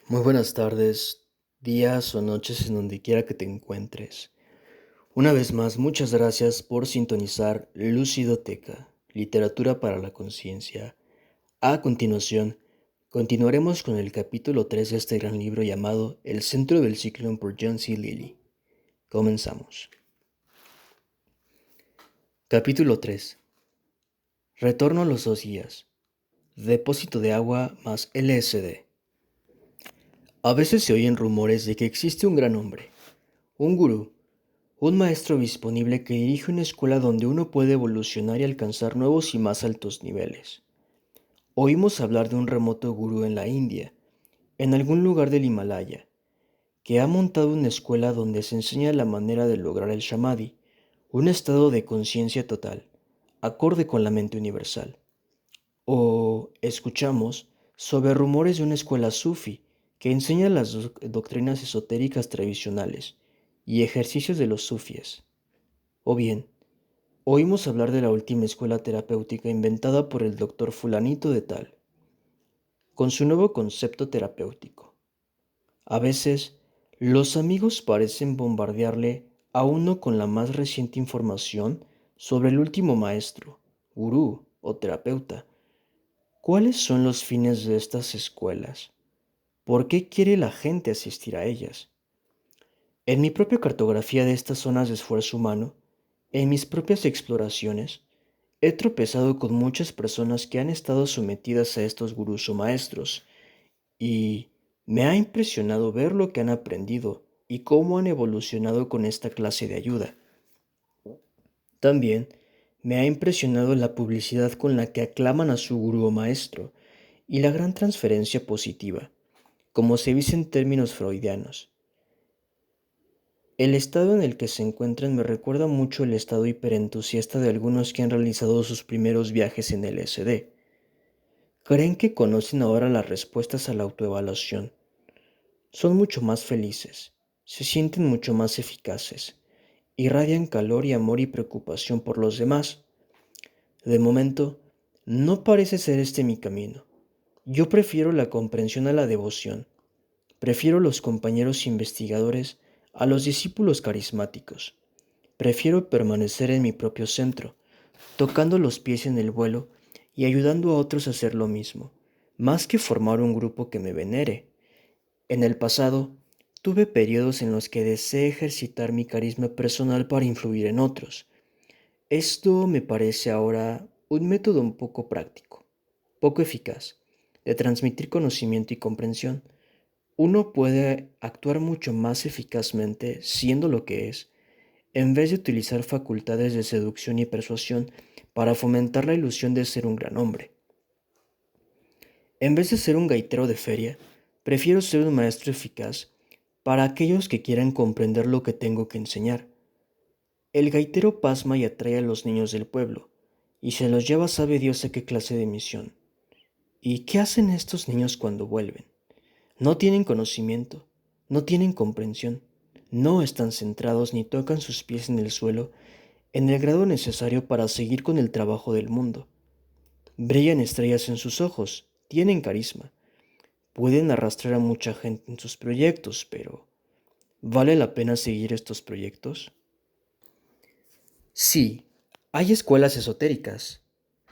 Muy buenas tardes, días o noches en donde quiera que te encuentres. Una vez más, muchas gracias por sintonizar Lucidoteca, Literatura para la Conciencia. A continuación, continuaremos con el capítulo 3 de este gran libro llamado El Centro del Ciclón por John C. Lilly. Comenzamos. Capítulo 3. Retorno a los 2 días. Depósito de agua más LSD. A veces se oyen rumores de que existe un gran hombre, un gurú, un maestro disponible que dirige una escuela donde uno puede evolucionar y alcanzar nuevos y más altos niveles. Oímos hablar de un remoto gurú en la India, en algún lugar del Himalaya, que ha montado una escuela donde se enseña la manera de lograr el samadhi, un estado de conciencia total, acorde con la mente universal. O escuchamos sobre rumores de una escuela sufi que enseña las doctrinas esotéricas tradicionales y ejercicios de los sufíes. O bien, oímos hablar de la última escuela terapéutica inventada por el doctor fulanito de tal, con su nuevo concepto terapéutico. A veces, los amigos parecen bombardearle a uno con la más reciente información sobre el último maestro, gurú o terapeuta. ¿Cuáles son los fines de estas escuelas? ¿Por qué quiere la gente asistir a ellas? En mi propia cartografía de estas zonas de esfuerzo humano, en mis propias exploraciones, he tropezado con muchas personas que han estado sometidas a estos gurús o maestros, y me ha impresionado ver lo que han aprendido y cómo han evolucionado con esta clase de ayuda. También me ha impresionado la publicidad con la que aclaman a su gurú o maestro y la gran transferencia positiva, como se dice en términos freudianos. El estado en el que se encuentran me recuerda mucho el estado hiperentusiasta de algunos que han realizado sus primeros viajes en LSD. Creen que conocen ahora las respuestas a la autoevaluación. Son mucho más felices, se sienten mucho más eficaces, irradian calor y amor y preocupación por los demás. De momento, no parece ser este mi camino. Yo prefiero la comprensión a la devoción. Prefiero los compañeros investigadores a los discípulos carismáticos. Prefiero permanecer en mi propio centro, tocando los pies en el vuelo y ayudando a otros a hacer lo mismo, más que formar un grupo que me venere. En el pasado, tuve periodos en los que deseé ejercitar mi carisma personal para influir en otros. Esto me parece ahora un método un poco práctico, poco eficaz, de transmitir conocimiento y comprensión. Uno puede actuar mucho más eficazmente siendo lo que es, en vez de utilizar facultades de seducción y persuasión para fomentar la ilusión de ser un gran hombre. En vez de ser un gaitero de feria, prefiero ser un maestro eficaz para aquellos que quieran comprender lo que tengo que enseñar. El gaitero pasma y atrae a los niños del pueblo, y se los lleva sabe Dios a qué clase de misión. ¿Y qué hacen estos niños cuando vuelven? No tienen conocimiento, no tienen comprensión, no están centrados ni tocan sus pies en el suelo en el grado necesario para seguir con el trabajo del mundo. Brillan estrellas en sus ojos, tienen carisma, pueden arrastrar a mucha gente en sus proyectos, pero ¿vale la pena seguir estos proyectos? Sí, hay escuelas esotéricas.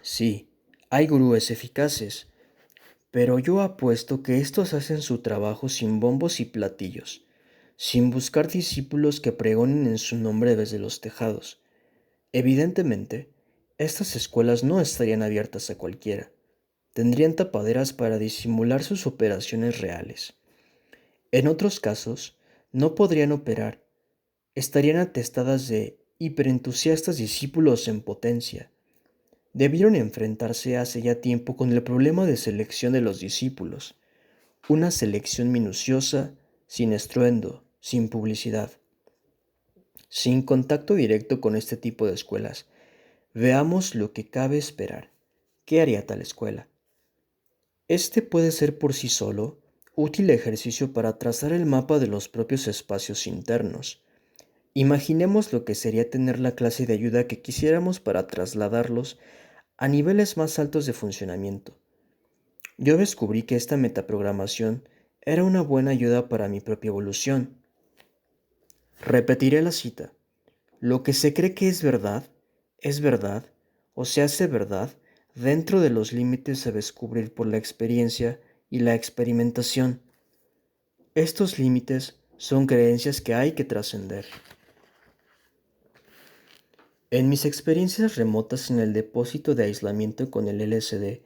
Sí, hay gurúes eficaces, pero yo apuesto que estos hacen su trabajo sin bombos y platillos, sin buscar discípulos que pregonen en su nombre desde los tejados. Evidentemente, estas escuelas no estarían abiertas a cualquiera. Tendrían tapaderas para disimular sus operaciones reales. En otros casos, no podrían operar, estarían atestadas de hiperentusiastas discípulos en potencia. Debieron enfrentarse hace ya tiempo con el problema de selección de los discípulos, una selección minuciosa, sin estruendo, sin publicidad, sin contacto directo con este tipo de escuelas. Veamos lo que cabe esperar. ¿Qué haría tal escuela? Este puede ser por sí solo útil ejercicio para trazar el mapa de los propios espacios internos. Imaginemos lo que sería tener la clase de ayuda que quisiéramos para trasladarlos a niveles más altos de funcionamiento. Yo descubrí que esta metaprogramación era una buena ayuda para mi propia evolución. Repetiré la cita. Lo que se cree que es verdad o se hace verdad dentro de los límites a descubrir por la experiencia y la experimentación. Estos límites son creencias que hay que trascender. En mis experiencias remotas en el depósito de aislamiento con el LSD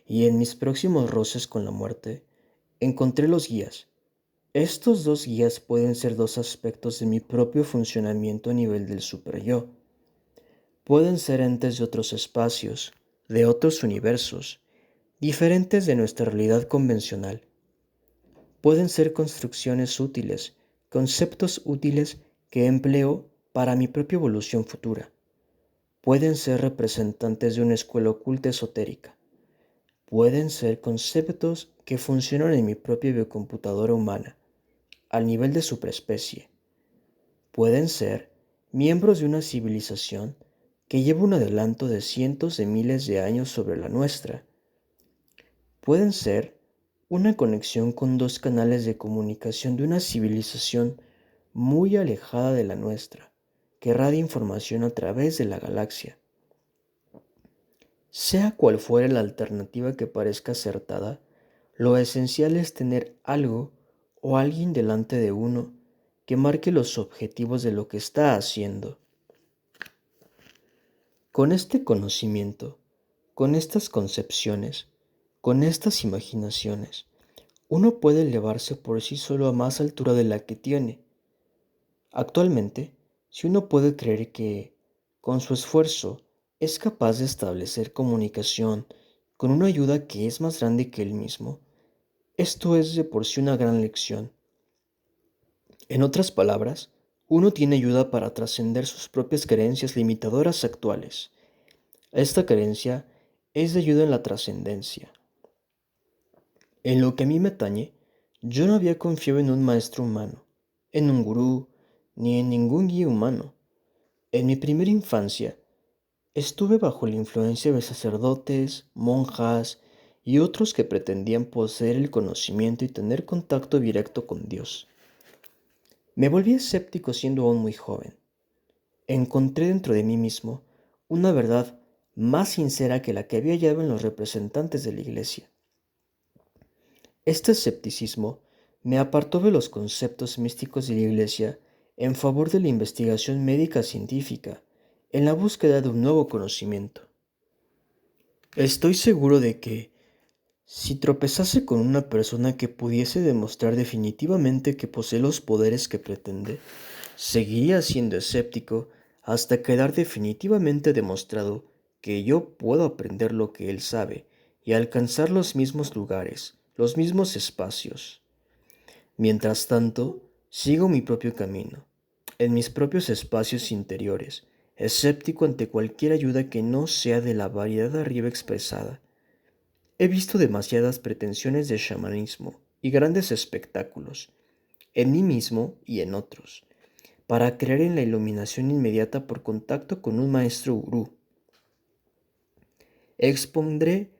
y en mis próximos roces con la muerte, encontré los guías. Estos dos guías pueden ser dos aspectos de mi propio funcionamiento a nivel del superyo. Pueden ser entes de otros espacios, de otros universos, diferentes de nuestra realidad convencional. Pueden ser construcciones útiles, conceptos útiles que empleo para mi propia evolución futura. Pueden ser representantes de una escuela oculta esotérica. Pueden ser conceptos que funcionan en mi propia biocomputadora humana, al nivel de superespecie. Pueden ser miembros de una civilización que lleva un adelanto de cientos de miles de años sobre la nuestra. Pueden ser una conexión con dos canales de comunicación de una civilización muy alejada de la nuestra, que radia información a través de la galaxia. Sea cual fuere la alternativa que parezca acertada, lo esencial es tener algo o alguien delante de uno que marque los objetivos de lo que está haciendo. Con este conocimiento, con estas concepciones, con estas imaginaciones, uno puede elevarse por sí solo a más altura de la que tiene. Actualmente, si uno puede creer que, con su esfuerzo, es capaz de establecer comunicación con una ayuda que es más grande que él mismo, esto es de por sí una gran lección. En otras palabras, uno tiene ayuda para trascender sus propias creencias limitadoras actuales. Esta creencia es de ayuda en la trascendencia. En lo que a mí me atañe, yo no había confiado en un maestro humano, en un gurú, ni en ningún guía humano. En mi primera infancia, estuve bajo la influencia de sacerdotes, monjas y otros que pretendían poseer el conocimiento y tener contacto directo con Dios. Me volví escéptico siendo aún muy joven. Encontré dentro de mí mismo una verdad más sincera que la que había hallado en los representantes de la Iglesia. Este escepticismo me apartó de los conceptos místicos de la Iglesia en favor de la investigación médica científica, en la búsqueda de un nuevo conocimiento. Estoy seguro de que, si tropezase con una persona que pudiese demostrar definitivamente que posee los poderes que pretende, seguiría siendo escéptico hasta quedar definitivamente demostrado que yo puedo aprender lo que él sabe y alcanzar los mismos lugares, los mismos espacios. Mientras tanto, sigo mi propio camino, en mis propios espacios interiores, escéptico ante cualquier ayuda que no sea de la variedad arriba expresada. He visto demasiadas pretensiones de chamanismo y grandes espectáculos, en mí mismo y en otros, para creer en la iluminación inmediata por contacto con un maestro gurú. Expondré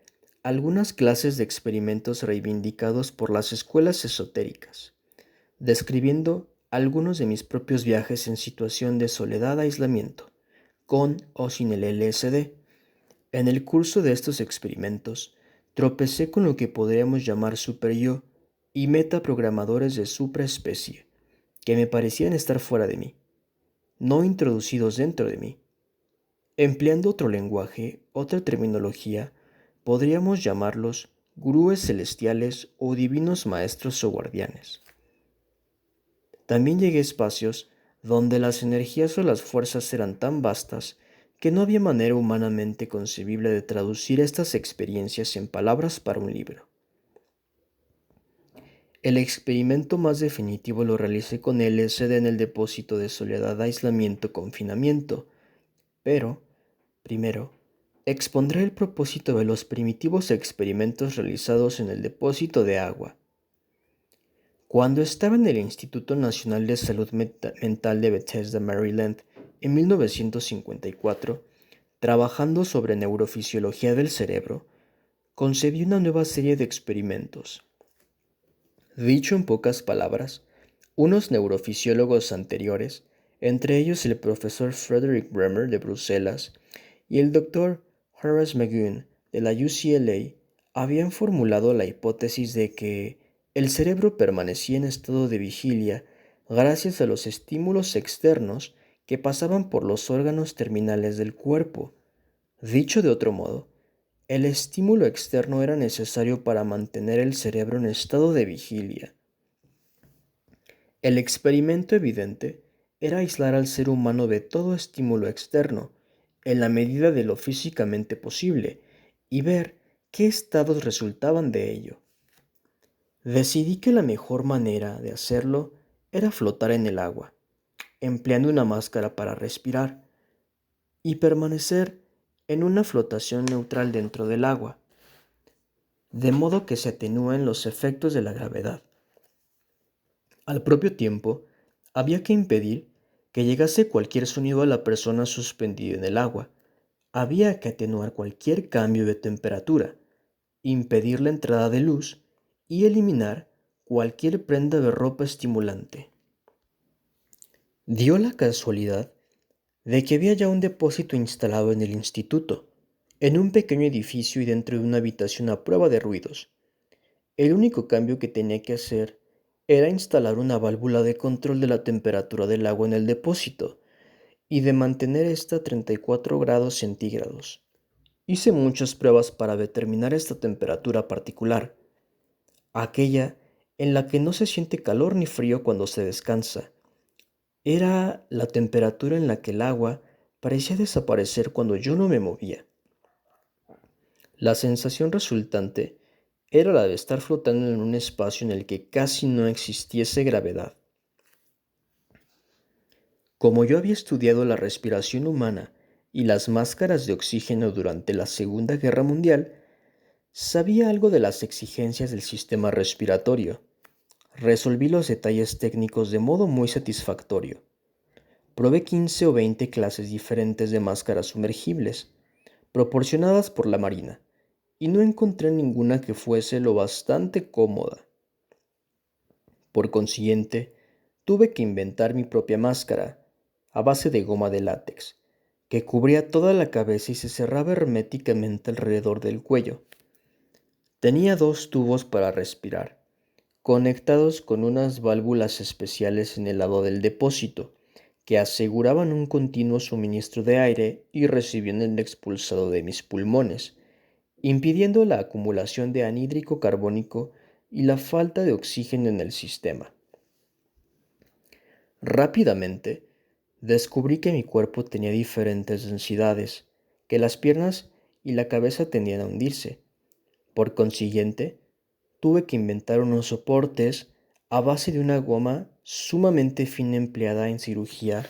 algunas clases de experimentos reivindicados por las escuelas esotéricas, describiendo algunos de mis propios viajes en situación de soledad-aislamiento, con o sin el LSD. En el curso de estos experimentos, tropecé con lo que podríamos llamar superyo y metaprogramadores de supraespecie, que me parecían estar fuera de mí, no introducidos dentro de mí. Empleando otro lenguaje, otra terminología, podríamos llamarlos gurúes celestiales o divinos maestros o guardianes. También llegué a espacios donde las energías o las fuerzas eran tan vastas que no había manera humanamente concebible de traducir estas experiencias en palabras para un libro. El experimento más definitivo lo realicé con LSD en el depósito de soledad, aislamiento, confinamiento, pero, primero, expondré el propósito de los primitivos experimentos realizados en el depósito de agua. Cuando estaba en el Instituto Nacional de Salud Mental de Bethesda, Maryland, en 1954, trabajando sobre neurofisiología del cerebro, concebí una nueva serie de experimentos. Dicho en pocas palabras, unos neurofisiólogos anteriores, entre ellos el profesor Frederick Bremer de Bruselas y el doctor Horace McGoon de la UCLA, habían formulado la hipótesis de que el cerebro permanecía en estado de vigilia gracias a los estímulos externos que pasaban por los órganos terminales del cuerpo. Dicho de otro modo, el estímulo externo era necesario para mantener el cerebro en estado de vigilia. El experimento evidente era aislar al ser humano de todo estímulo externo, en la medida de lo físicamente posible, y ver qué estados resultaban de ello. Decidí que la mejor manera de hacerlo era flotar en el agua, empleando una máscara para respirar, y permanecer en una flotación neutral dentro del agua, de modo que se atenúen los efectos de la gravedad. Al propio tiempo, había que impedir que llegase cualquier sonido a la persona suspendida en el agua. Había que atenuar cualquier cambio de temperatura, impedir la entrada de luz y eliminar cualquier prenda de ropa estimulante. Dio la casualidad de que había ya un depósito instalado en el instituto, en un pequeño edificio y dentro de una habitación a prueba de ruidos. El único cambio que tenía que hacer era instalar una válvula de control de la temperatura del agua en el depósito y de mantener esta a 34 grados centígrados. Hice muchas pruebas para determinar esta temperatura particular, aquella en la que no se siente calor ni frío cuando se descansa. Era la temperatura en la que el agua parecía desaparecer cuando yo no me movía. La sensación resultante era la de estar flotando en un espacio en el que casi no existiese gravedad. Como yo había estudiado la respiración humana y las máscaras de oxígeno durante la Segunda Guerra Mundial, sabía algo de las exigencias del sistema respiratorio. Resolví los detalles técnicos de modo muy satisfactorio. Probé 15 o 20 clases diferentes de máscaras sumergibles, proporcionadas por la Marina, y no encontré ninguna que fuese lo bastante cómoda. Por consiguiente, tuve que inventar mi propia máscara, a base de goma de látex, que cubría toda la cabeza y se cerraba herméticamente alrededor del cuello. Tenía 2 tubos para respirar, conectados con unas válvulas especiales en el lado del depósito, que aseguraban un continuo suministro de aire y recibían el expulsado de mis pulmones, impidiendo la acumulación de anhídrico carbónico y la falta de oxígeno en el sistema. Rápidamente, descubrí que mi cuerpo tenía diferentes densidades, que las piernas y la cabeza tendían a hundirse. Por consiguiente, tuve que inventar unos soportes a base de una goma sumamente fina empleada en cirugía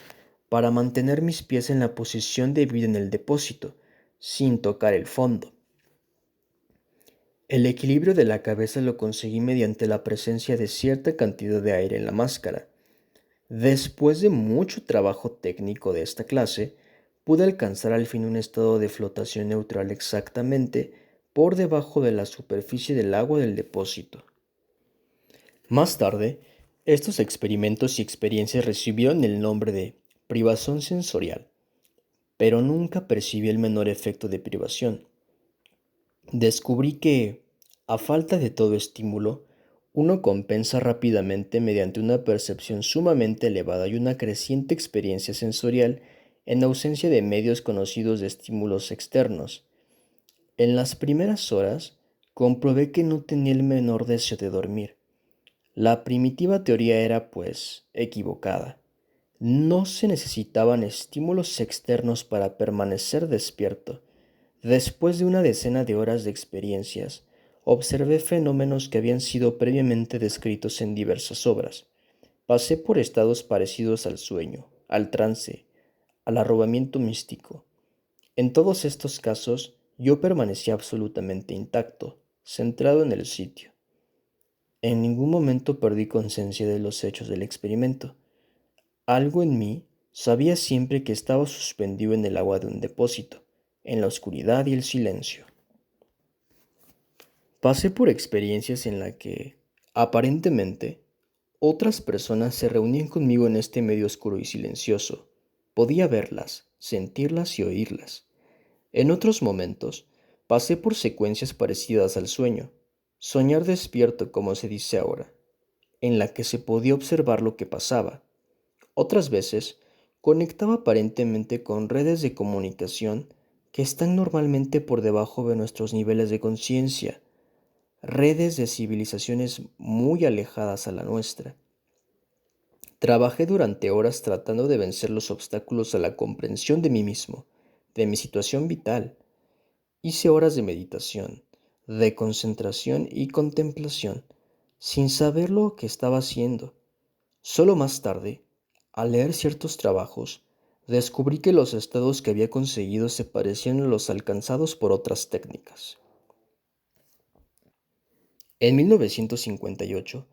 para mantener mis pies en la posición debida en el depósito, sin tocar el fondo. El equilibrio de la cabeza lo conseguí mediante la presencia de cierta cantidad de aire en la máscara. Después de mucho trabajo técnico de esta clase, pude alcanzar al fin un estado de flotación neutral exactamente por debajo de la superficie del agua del depósito. Más tarde, estos experimentos y experiencias recibieron el nombre de privación sensorial, pero nunca percibí el menor efecto de privación. Descubrí que, a falta de todo estímulo, uno compensa rápidamente mediante una percepción sumamente elevada y una creciente experiencia sensorial en ausencia de medios conocidos de estímulos externos. En las primeras horas, comprobé que no tenía el menor deseo de dormir. La primitiva teoría era, pues, equivocada. No se necesitaban estímulos externos para permanecer despierto. Después de una decena de horas de experiencias, observé fenómenos que habían sido previamente descritos en diversas obras. Pasé por estados parecidos al sueño, al trance, al arrobamiento místico. En todos estos casos, yo permanecía absolutamente intacto, centrado en el sitio. En ningún momento perdí conciencia de los hechos del experimento. Algo en mí sabía siempre que estaba suspendido en el agua de un depósito, en la oscuridad y el silencio. Pasé por experiencias en las que, Aparentemente, otras personas se reunían conmigo en este medio oscuro y silencioso. Podía verlas, sentirlas y oírlas. En otros momentos, pasé por secuencias parecidas al sueño, soñar despierto como se dice ahora, en la que se podía observar lo que pasaba. Otras veces, conectaba aparentemente con redes de comunicación que están normalmente por debajo de nuestros niveles de conciencia, redes de civilizaciones muy alejadas a la nuestra. Trabajé durante horas tratando de vencer los obstáculos a la comprensión de mí mismo, de mi situación vital. Hice horas de meditación, de concentración y contemplación, sin saber lo que estaba haciendo. Solo más tarde, al leer ciertos trabajos, descubrí que los estados que había conseguido se parecían a los alcanzados por otras técnicas. En 1958,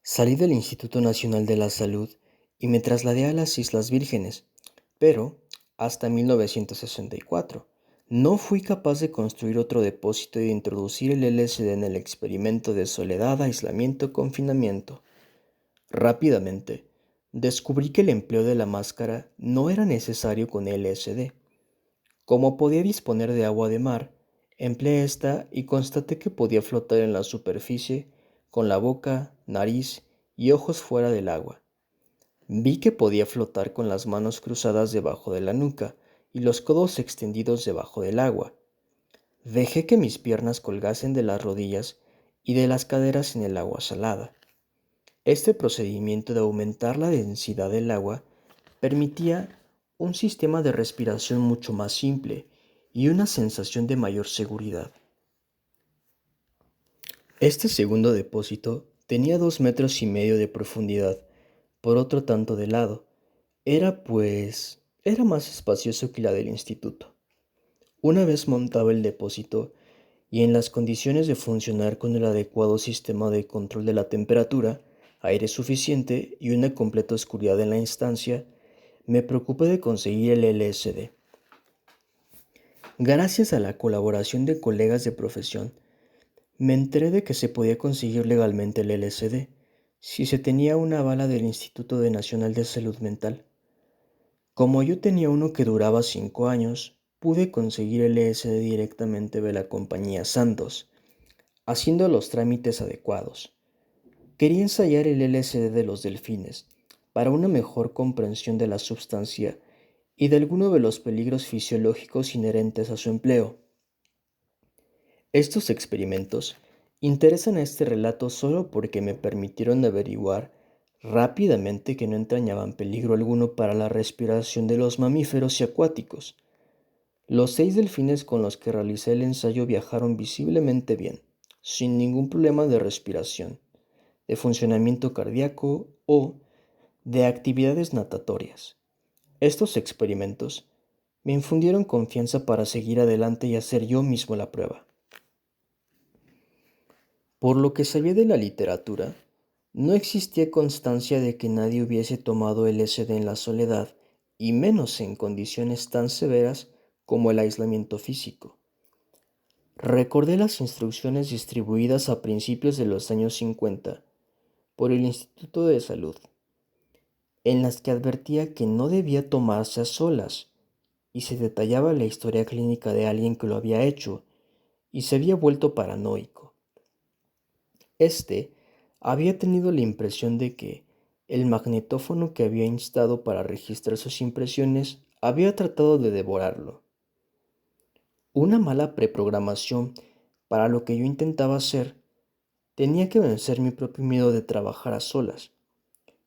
salí del Instituto Nacional de la Salud y me trasladé a las Islas Vírgenes, pero hasta 1964 no fui capaz de construir otro depósito y de introducir el LSD en el experimento de soledad, aislamiento, confinamiento. Rápidamente, descubrí que el empleo de la máscara no era necesario con LSD. Como podía disponer de agua de mar, empleé esta y constaté que podía flotar en la superficie con la boca, nariz y ojos fuera del agua. Vi que podía flotar con las manos cruzadas debajo de la nuca y los codos extendidos debajo del agua. Dejé que mis piernas colgasen de las rodillas y de las caderas en el agua salada. Este procedimiento de aumentar la densidad del agua permitía un sistema de respiración mucho más simple y una sensación de mayor seguridad. Este segundo depósito tenía 2,5 metros de profundidad, por otro tanto de lado. Era más espacioso que la del instituto. Una vez montado el depósito y en las condiciones de funcionar con el adecuado sistema de control de la temperatura, aire suficiente y una completa oscuridad en la instancia, me preocupé de conseguir el LSD. Gracias a la colaboración de colegas de profesión, me enteré de que se podía conseguir legalmente el LSD si se tenía una avala del Instituto Nacional de Salud Mental. Como yo tenía uno que duraba 5 años, pude conseguir el LSD directamente de la compañía Sandoz, haciendo los trámites adecuados. Quería ensayar el LSD de los delfines para una mejor comprensión de la sustancia y de alguno de los peligros fisiológicos inherentes a su empleo. Estos experimentos interesan a este relato solo porque me permitieron averiguar rápidamente que no entrañaban peligro alguno para la respiración de los mamíferos y acuáticos. Los 6 delfines con los que realicé el ensayo viajaron visiblemente bien, sin ningún problema de respiración, de funcionamiento cardíaco o de actividades natatorias. Estos experimentos me infundieron confianza para seguir adelante y hacer yo mismo la prueba. Por lo que sabía de la literatura, no existía constancia de que nadie hubiese tomado LSD en la soledad, y menos en condiciones tan severas como el aislamiento físico. Recordé las instrucciones distribuidas a principios de los años 50 por el Instituto de Salud, en las que advertía que no debía tomarse a solas, y se detallaba la historia clínica de alguien que lo había hecho y se había vuelto paranoico. Este había tenido la impresión de que el magnetófono que había instado para registrar sus impresiones había tratado de devorarlo. Una mala preprogramación para lo que yo intentaba hacer. Tenía que vencer mi propio miedo de trabajar a solas.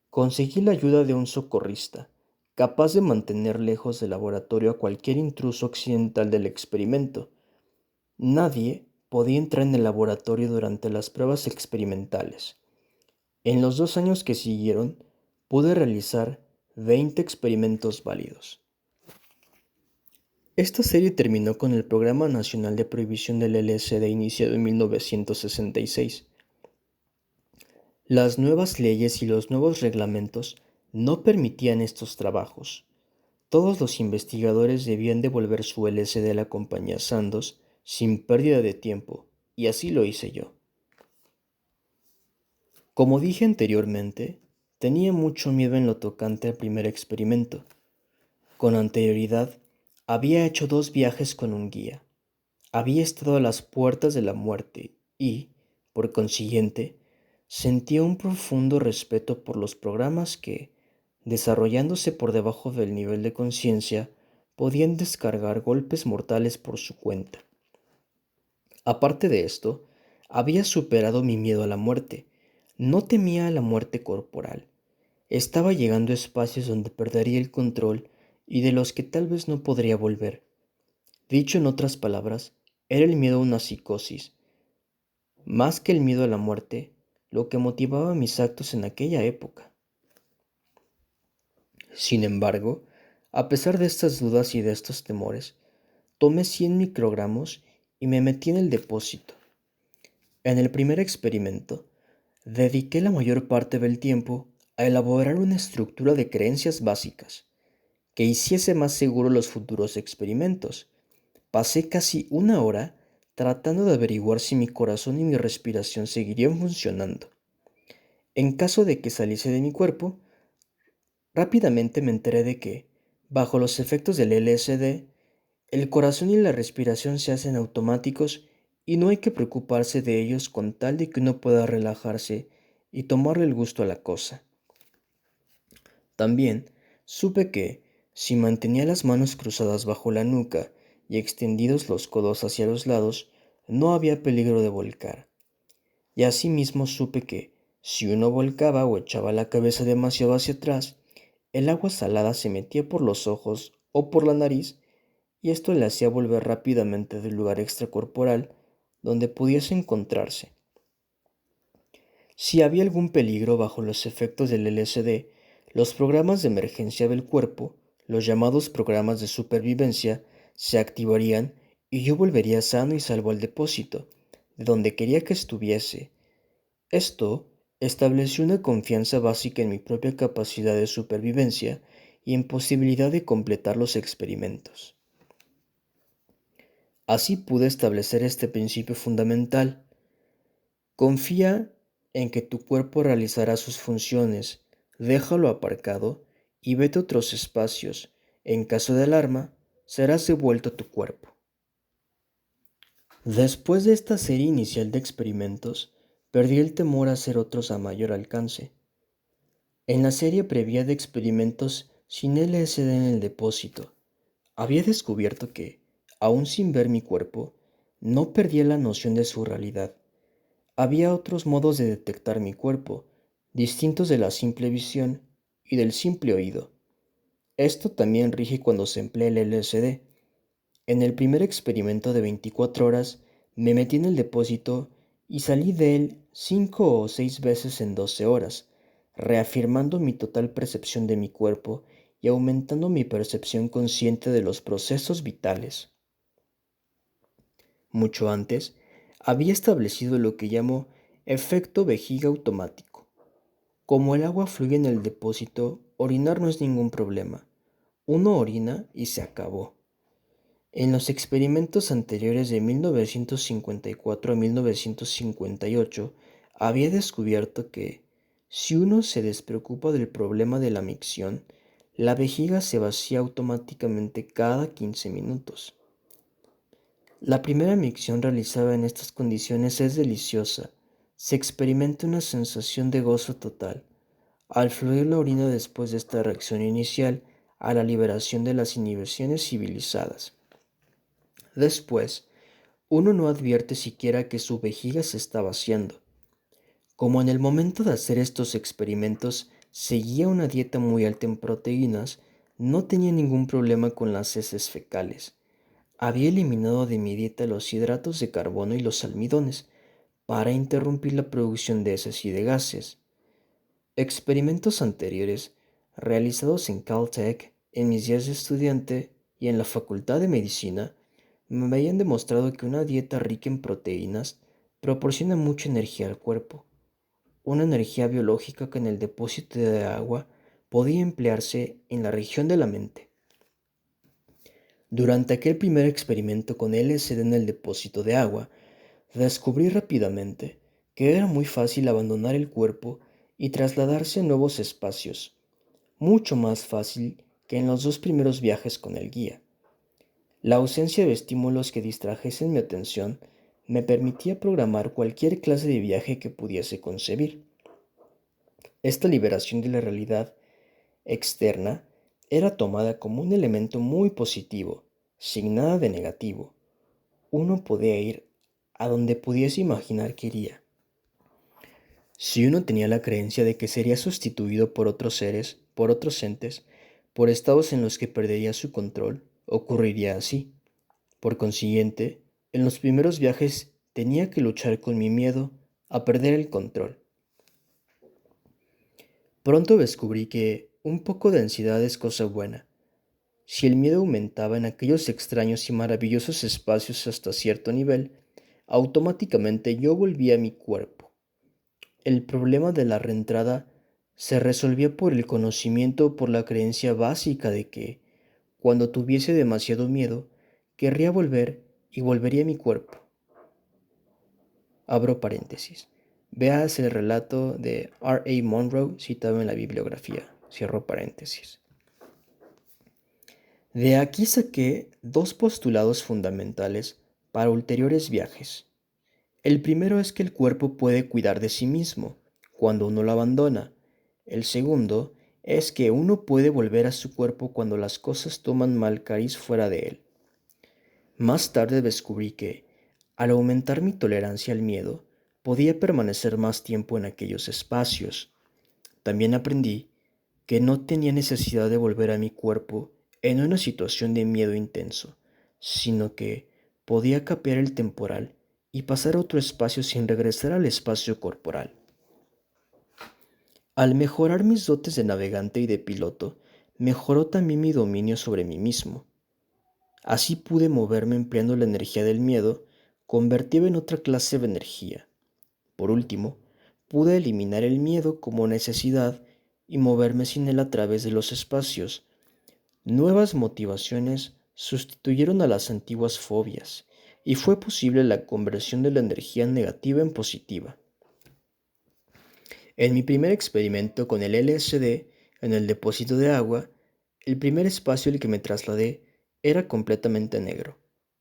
Conseguí la ayuda de un socorrista, capaz de mantener lejos del laboratorio a cualquier intruso accidental del experimento. Nadie podía entrar en el laboratorio durante las pruebas experimentales. En los 2 años que siguieron, pude realizar 20 experimentos válidos. Esta serie terminó con el Programa Nacional de Prohibición del LSD iniciado en 1966. Las nuevas leyes y los nuevos reglamentos no permitían estos trabajos. Todos los investigadores debían devolver su LSD a la compañía Sandoz sin pérdida de tiempo, y así lo hice yo. Como dije anteriormente, tenía mucho miedo en lo tocante al primer experimento. Con anterioridad, había hecho 2 viajes con un guía. Había estado a las puertas de la muerte y, por consiguiente, sentía un profundo respeto por los programas que, desarrollándose por debajo del nivel de conciencia, podían descargar golpes mortales por su cuenta. Aparte de esto, había superado mi miedo a la muerte. No temía a la muerte corporal. Estaba llegando a espacios donde perdería el control y de los que tal vez no podría volver. Dicho en otras palabras, era el miedo a una psicosis. Más que el miedo a la muerte, lo que motivaba mis actos en aquella época. Sin embargo, a pesar de estas dudas y de estos temores, tomé 100 microgramos y me metí en el depósito. En el primer experimento, dediqué la mayor parte del tiempo a elaborar una estructura de creencias básicas que hiciese más seguro los futuros experimentos. Pasé casi una hora tratando de averiguar si mi corazón y mi respiración seguirían funcionando. En caso de que saliese de mi cuerpo, rápidamente me enteré de que, bajo los efectos del LSD, el corazón y la respiración se hacen automáticos y no hay que preocuparse de ellos con tal de que uno pueda relajarse y tomarle el gusto a la cosa. También supe que, si mantenía las manos cruzadas bajo la nuca y extendidos los codos hacia los lados, no había peligro de volcar. Y asimismo supe que, si uno volcaba o echaba la cabeza demasiado hacia atrás, el agua salada se metía por los ojos o por la nariz y esto le hacía volver rápidamente del lugar extracorporal donde pudiese encontrarse. Si había algún peligro bajo los efectos del LSD, los programas de emergencia del cuerpo, los llamados programas de supervivencia, se activarían y yo volvería sano y salvo al depósito, de donde quería que estuviese. Esto estableció una confianza básica en mi propia capacidad de supervivencia y en posibilidad de completar los experimentos. Así pude establecer este principio fundamental. Confía en que tu cuerpo realizará sus funciones, déjalo aparcado y vete a otros espacios. En caso de alarma, serás devuelto a tu cuerpo. Después de esta serie inicial de experimentos, perdí el temor a hacer otros a mayor alcance. En la serie previa de experimentos sin LSD en el depósito, había descubierto que, aún sin ver mi cuerpo, no perdía la noción de su realidad. Había otros modos de detectar mi cuerpo, distintos de la simple visión y del simple oído. Esto también rige cuando se emplea el LSD. En el primer experimento de 24 horas me metí en el depósito y salí de él 5 o 6 veces en 12 horas, reafirmando mi total percepción de mi cuerpo y aumentando mi percepción consciente de los procesos vitales. Mucho antes, había establecido lo que llamo efecto vejiga automático. Como el agua fluye en el depósito, orinar no es ningún problema. Uno orina y se acabó. En los experimentos anteriores de 1954 a 1958, había descubierto que, si uno se despreocupa del problema de la micción, la vejiga se vacía automáticamente cada 15 minutos. La primera micción realizada en estas condiciones es deliciosa. Se experimenta una sensación de gozo total. Al fluir la orina después de esta reacción inicial a la liberación de las inhibiciones civilizadas. Después, uno no advierte siquiera que su vejiga se está vaciando. Como en el momento de hacer estos experimentos seguía una dieta muy alta en proteínas, no tenía ningún problema con las heces fecales. Había eliminado de mi dieta los hidratos de carbono y los almidones para interrumpir la producción de heces y de gases. Experimentos anteriores, realizados en Caltech, en mis días de estudiante y en la Facultad de Medicina, me habían demostrado que una dieta rica en proteínas proporciona mucha energía al cuerpo, una energía biológica que en el depósito de agua podía emplearse en la región de la mente. Durante aquel primer experimento con LSD en el depósito de agua, descubrí rápidamente que era muy fácil abandonar el cuerpo y trasladarse a nuevos espacios, mucho más fácil que en los dos primeros viajes con el guía. La ausencia de estímulos que distrajesen mi atención me permitía programar cualquier clase de viaje que pudiese concebir. Esta liberación de la realidad externa era tomada como un elemento muy positivo, sin nada de negativo. Uno podía ir a donde pudiese imaginar que iría. Si uno tenía la creencia de que sería sustituido por otros seres, por otros entes, por estados en los que perdería su control, ocurriría así. Por consiguiente, en los primeros viajes tenía que luchar con mi miedo a perder el control. Pronto descubrí que un poco de ansiedad es cosa buena. Si el miedo aumentaba en aquellos extraños y maravillosos espacios hasta cierto nivel, automáticamente yo volvía a mi cuerpo. El problema de la reentrada se resolvía por el conocimiento o por la creencia básica de que, cuando tuviese demasiado miedo, querría volver y volvería a mi cuerpo. Abro paréntesis. Veas el relato de R. A. Monroe citado en la bibliografía. Cierro paréntesis. De aquí saqué dos postulados fundamentales para ulteriores viajes. El primero es que el cuerpo puede cuidar de sí mismo cuando uno lo abandona. El segundo es que uno puede volver a su cuerpo cuando las cosas toman mal cariz fuera de él. Más tarde descubrí que, al aumentar mi tolerancia al miedo, podía permanecer más tiempo en aquellos espacios. También aprendí que no tenía necesidad de volver a mi cuerpo en una situación de miedo intenso, sino que podía capear el temporal y pasar a otro espacio sin regresar al espacio corporal. Al mejorar mis dotes de navegante y de piloto, mejoró también mi dominio sobre mí mismo. Así pude moverme empleando la energía del miedo, convertida en otra clase de energía. Por último, pude eliminar el miedo como necesidad y moverme sin él a través de los espacios. Nuevas motivaciones sustituyeron a las antiguas fobias y fue posible la conversión de la energía negativa en positiva. En mi primer experimento con el LSD en el depósito de agua, el primer espacio al que me trasladé era completamente negro,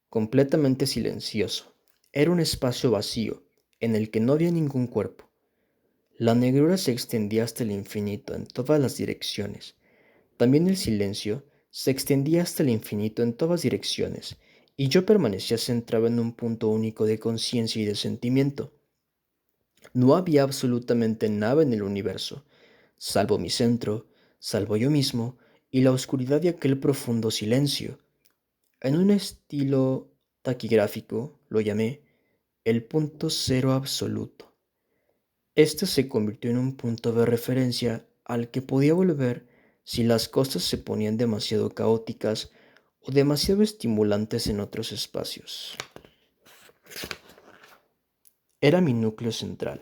completamente silencioso. Era un espacio vacío en el que no había ningún cuerpo. La negrura se extendía hasta el infinito en todas las direcciones. También el silencio se extendía hasta el infinito en todas direcciones, y yo permanecía centrado en un punto único de conciencia y de sentimiento. No había absolutamente nada en el universo, salvo mi centro, salvo yo mismo, y la oscuridad de aquel profundo silencio. En un estilo taquigráfico lo llamé el punto cero absoluto. Este se convirtió en un punto de referencia al que podía volver si las cosas se ponían demasiado caóticas o demasiado estimulantes en otros espacios. Era mi núcleo central,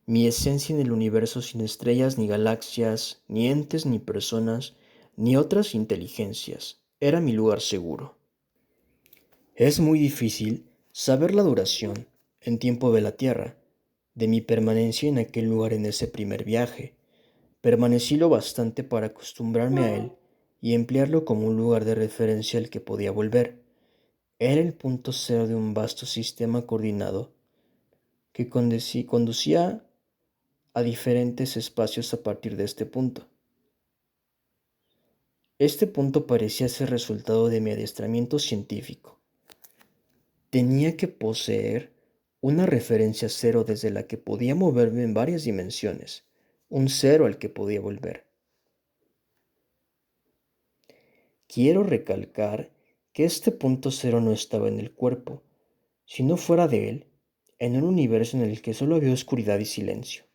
mi esencia en el universo sin estrellas ni galaxias, ni entes ni personas, ni otras inteligencias. Era mi lugar seguro. Es muy difícil saber la duración, en tiempo de la Tierra, de mi permanencia en aquel lugar en ese primer viaje. Permanecí lo bastante para acostumbrarme a él y emplearlo como un lugar de referencia al que podía volver. Era el punto cero de un vasto sistema coordinado que conducía a diferentes espacios a partir de este punto. Este punto parecía ser resultado de mi adiestramiento científico. Tenía que poseer una referencia cero desde la que podía moverme en varias dimensiones, un cero al que podía volver. Quiero recalcar que este punto cero no estaba en el cuerpo, sino fuera de él, en un universo en el que solo había oscuridad y silencio.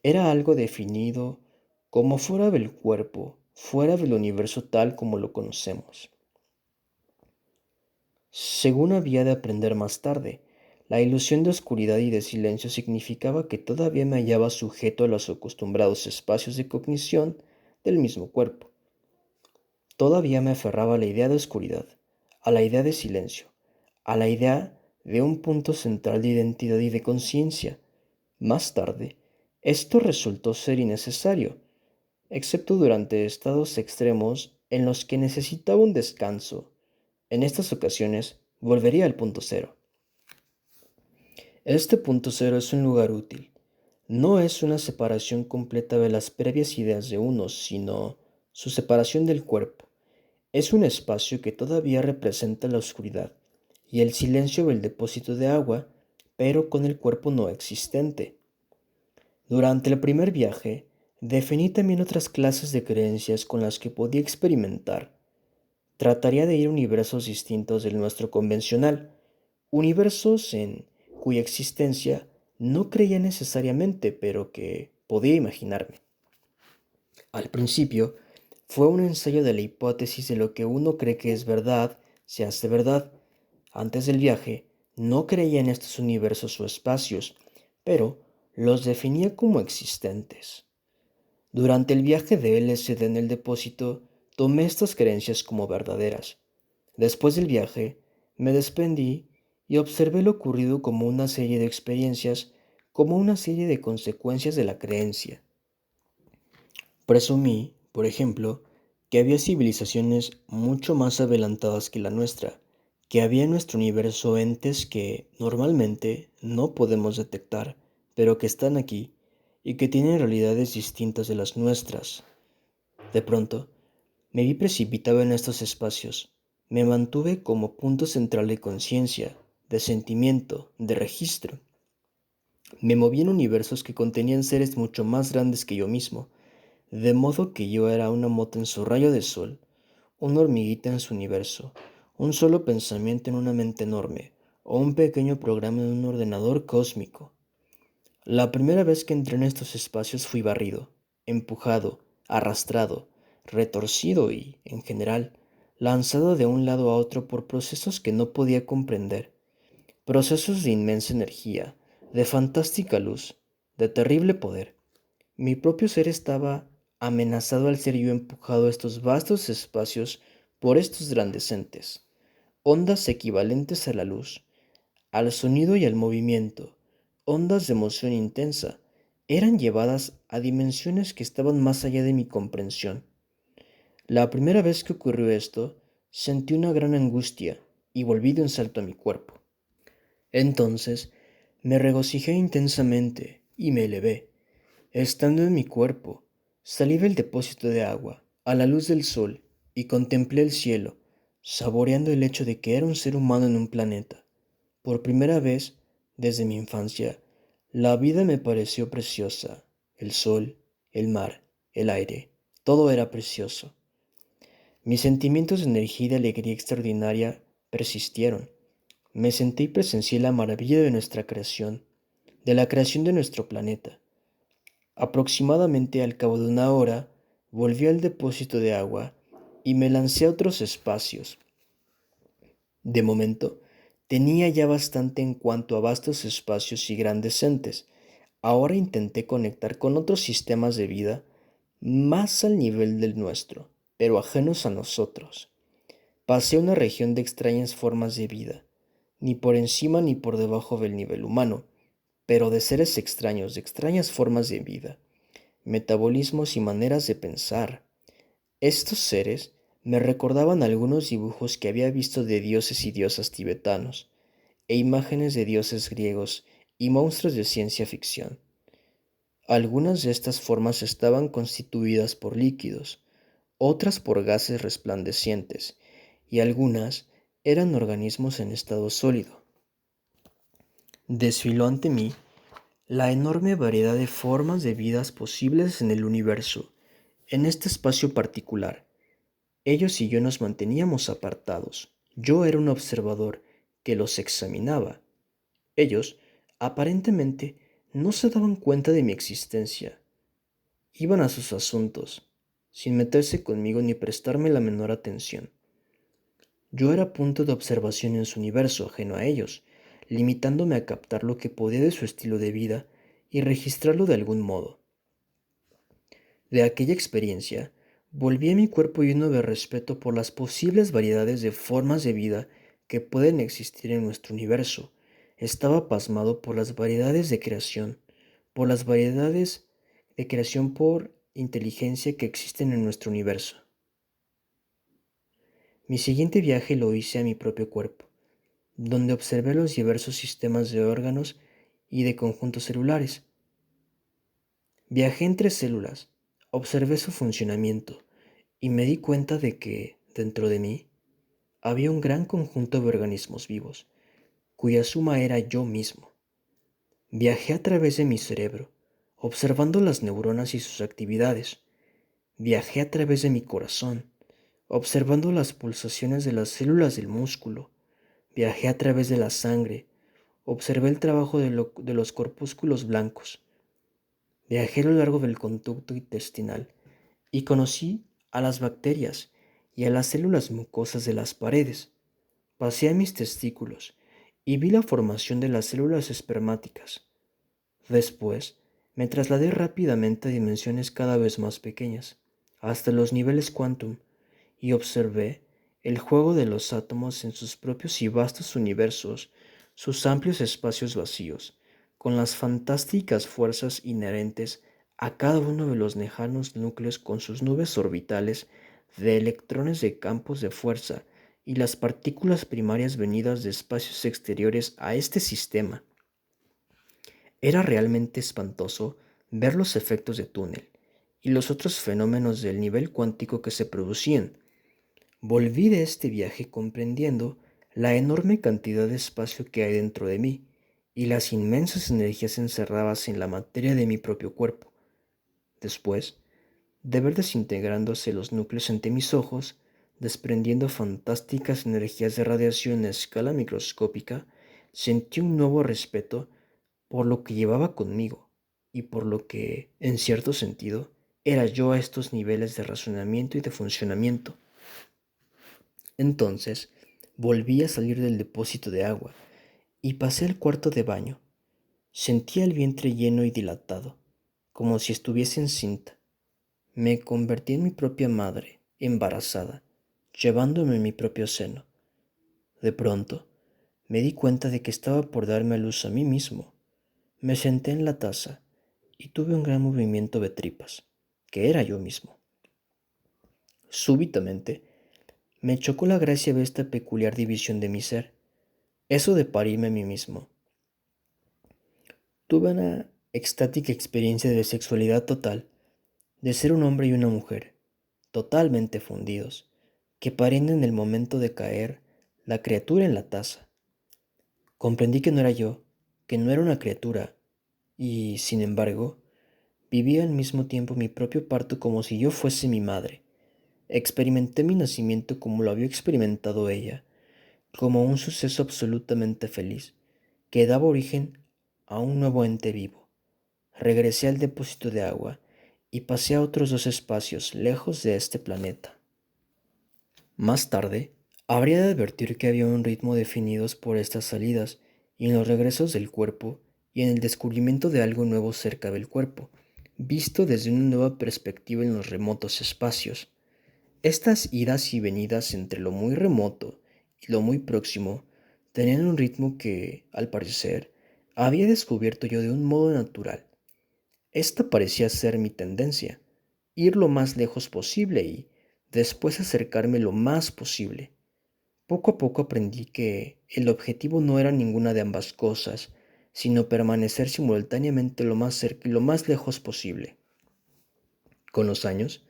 Era algo definido como fuera del cuerpo, fuera del universo tal como lo conocemos. Según había de aprender más tarde, la ilusión de oscuridad y de silencio significaba que todavía me hallaba sujeto a los acostumbrados espacios de cognición del mismo cuerpo. Todavía me aferraba a la idea de oscuridad, a la idea de silencio, a la idea de un punto central de identidad y de conciencia. Más tarde, esto resultó ser innecesario, excepto durante estados extremos en los que necesitaba un descanso. En estas ocasiones, volvería al punto cero. Este punto cero es un lugar útil. No es una separación completa de las previas ideas de uno, sino su separación del cuerpo. Es un espacio que todavía representa la oscuridad y el silencio del depósito de agua, pero con el cuerpo no existente. Durante el primer viaje, definí también otras clases de creencias con las que podía experimentar. Trataría de ir a universos distintos del nuestro convencional, universos en cuya existencia no creía necesariamente, pero que podía imaginarme. Al principio, fue un ensayo de la hipótesis de lo que uno cree que es verdad se hace verdad. Antes del viaje, no creía en estos universos o espacios, pero los definía como existentes. Durante el viaje de LSD en el depósito, tomé estas creencias como verdaderas. Después del viaje, me desprendí y observé lo ocurrido como una serie de experiencias, como una serie de consecuencias de la creencia. Presumí, por ejemplo, que había civilizaciones mucho más adelantadas que la nuestra, que había en nuestro universo entes que normalmente no podemos detectar, pero que están aquí y que tienen realidades distintas de las nuestras. De pronto, me vi precipitado en estos espacios. Me mantuve como punto central de conciencia, de sentimiento, de registro. Me moví en universos que contenían seres mucho más grandes que yo mismo, de modo que yo era una mota en su rayo de sol, una hormiguita en su universo, un solo pensamiento en una mente enorme, o un pequeño programa en un ordenador cósmico. La primera vez que entré en estos espacios fui barrido, empujado, arrastrado, retorcido y, en general, lanzado de un lado a otro por procesos que no podía comprender, procesos de inmensa energía, de fantástica luz, de terrible poder. Mi propio ser estaba amenazado al ser yo empujado a estos vastos espacios por estos grandes entes, ondas equivalentes a la luz, al sonido y al movimiento, ondas de emoción intensa, eran llevadas a dimensiones que estaban más allá de mi comprensión. La primera vez que ocurrió esto, sentí una gran angustia y volví de un salto a mi cuerpo. Entonces, me regocijé intensamente y me elevé. Estando en mi cuerpo, salí del depósito de agua, a la luz del sol, y contemplé el cielo, saboreando el hecho de que era un ser humano en un planeta. Por primera vez, desde mi infancia, la vida me pareció preciosa. El sol, el mar, el aire, todo era precioso. Mis sentimientos de energía y de alegría extraordinaria persistieron. Me senté y presencié la maravilla de nuestra creación, de la creación de nuestro planeta. Aproximadamente al cabo de una hora, volví al depósito de agua y me lancé a otros espacios. De momento, tenía ya bastante en cuanto a vastos espacios y grandes entes. Ahora intenté conectar con otros sistemas de vida más al nivel del nuestro, pero ajenos a nosotros. Pasé a una región de extrañas formas de vida, ni por encima ni por debajo del nivel humano, pero de seres extraños, de extrañas formas de vida, metabolismos y maneras de pensar. Estos seres me recordaban algunos dibujos que había visto de dioses y diosas tibetanos, e imágenes de dioses griegos y monstruos de ciencia ficción. Algunas de estas formas estaban constituidas por líquidos, otras por gases resplandecientes, y algunas eran organismos en estado sólido. Desfiló ante mí la enorme variedad de formas de vidas posibles en el universo, en este espacio particular. Ellos y yo nos manteníamos apartados. Yo era un observador que los examinaba. Ellos, aparentemente, no se daban cuenta de mi existencia. Iban a sus asuntos, sin meterse conmigo ni prestarme la menor atención. Yo era punto de observación en su universo ajeno a ellos, limitándome a captar lo que podía de su estilo de vida y registrarlo de algún modo. De aquella experiencia, volví a mi cuerpo lleno de respeto por las posibles variedades de formas de vida que pueden existir en nuestro universo, Estaba pasmado por las variedades de creación, por las variedades de creación por inteligencia que existen en nuestro universo. Mi siguiente viaje lo hice a mi propio cuerpo, donde observé los diversos sistemas de órganos y de conjuntos celulares. Viajé entre células, observé su funcionamiento y me di cuenta de que, dentro de mí, había un gran conjunto de organismos vivos, cuya suma era yo mismo. Viajé a través de mi cerebro, observando las neuronas y sus actividades. Viajé a través de mi corazón, observando las pulsaciones de las células del músculo. Viajé a través de la sangre, observé el trabajo de los corpúsculos blancos. Viajé a lo largo del conducto intestinal y conocí a las bacterias y a las células mucosas de las paredes. Pasé a mis testículos y vi la formación de las células espermáticas. Después, me trasladé rápidamente a dimensiones cada vez más pequeñas, hasta los niveles quantum, y observé el juego de los átomos en sus propios y vastos universos, sus amplios espacios vacíos, con las fantásticas fuerzas inherentes a cada uno de los lejanos núcleos con sus nubes orbitales de electrones de campos de fuerza y las partículas primarias venidas de espacios exteriores a este sistema. Era realmente espantoso ver los efectos de túnel y los otros fenómenos del nivel cuántico que se producían. Volví de este viaje comprendiendo la enorme cantidad de espacio que hay dentro de mí y las inmensas energías encerradas en la materia de mi propio cuerpo. Después de ver desintegrándose los núcleos ante mis ojos, desprendiendo fantásticas energías de radiación a escala microscópica, sentí un nuevo respeto por lo que llevaba conmigo y por lo que, en cierto sentido, era yo a estos niveles de razonamiento y de funcionamiento. Entonces, volví a salir del depósito de agua y pasé al cuarto de baño. Sentía el vientre lleno y dilatado, como si estuviese encinta. Me convertí en mi propia madre, embarazada, llevándome en mi propio seno. De pronto, me di cuenta de que estaba por darme a luz a mí mismo. Me senté en la taza y tuve un gran movimiento de tripas, que era yo mismo. Súbitamente, me chocó la gracia de esta peculiar división de mi ser, eso de parirme a mí mismo. Tuve una extática experiencia de sexualidad total, de ser un hombre y una mujer, totalmente fundidos, que pariendo en el momento de caer la criatura en la taza. Comprendí que no era yo, que no era una criatura, y, sin embargo, vivía al mismo tiempo mi propio parto como si yo fuese mi madre. Experimenté mi nacimiento como lo había experimentado ella, como un suceso absolutamente feliz, que daba origen a un nuevo ente vivo. Regresé al depósito de agua y pasé a otros dos espacios lejos de este planeta. Más tarde, habría de advertir que había un ritmo definidos por estas salidas y en los regresos del cuerpo y en el descubrimiento de algo nuevo cerca del cuerpo, visto desde una nueva perspectiva en los remotos espacios. Estas idas y venidas entre lo muy remoto y lo muy próximo tenían un ritmo que, al parecer, había descubierto yo de un modo natural. Esta parecía ser mi tendencia, ir lo más lejos posible y después acercarme lo más posible. Poco a poco aprendí que el objetivo no era ninguna de ambas cosas, sino permanecer simultáneamente lo más cerca y lo más lejos posible. Con los años,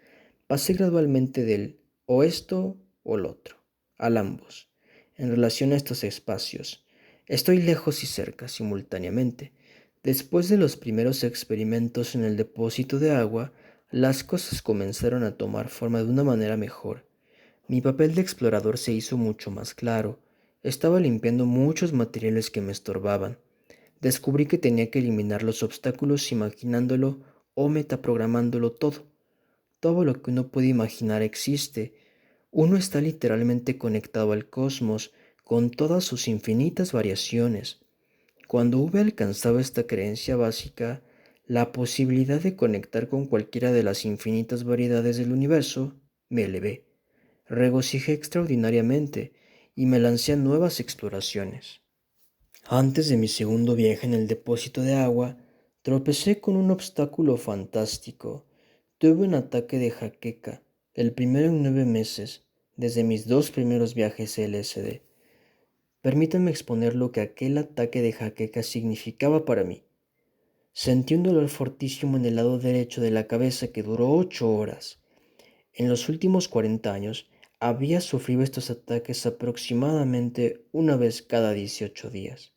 pasé gradualmente del o esto o lo otro, al ambos. En relación a estos espacios, estoy lejos y cerca simultáneamente. Después de los primeros experimentos en el depósito de agua, las cosas comenzaron a tomar forma de una manera mejor. Mi papel de explorador se hizo mucho más claro. Estaba limpiando muchos materiales que me estorbaban. Descubrí que tenía que eliminar los obstáculos imaginándolo o metaprogramándolo todo. Todo lo que uno puede imaginar existe. Uno está literalmente conectado al cosmos con todas sus infinitas variaciones. Cuando hube alcanzado esta creencia básica, la posibilidad de conectar con cualquiera de las infinitas variedades del universo, me elevé. Regocijé extraordinariamente y me lancé a nuevas exploraciones. Antes de mi segundo viaje en el depósito de agua, tropecé con un obstáculo fantástico. Tuve un ataque de jaqueca, el primero en 9 meses, desde mis dos primeros viajes LSD. Permítanme exponer lo que aquel ataque de jaqueca significaba para mí. Sentí un dolor fortísimo en el lado derecho de la cabeza que duró 8 horas. En los últimos 40 años había sufrido estos ataques aproximadamente una vez cada 18 días.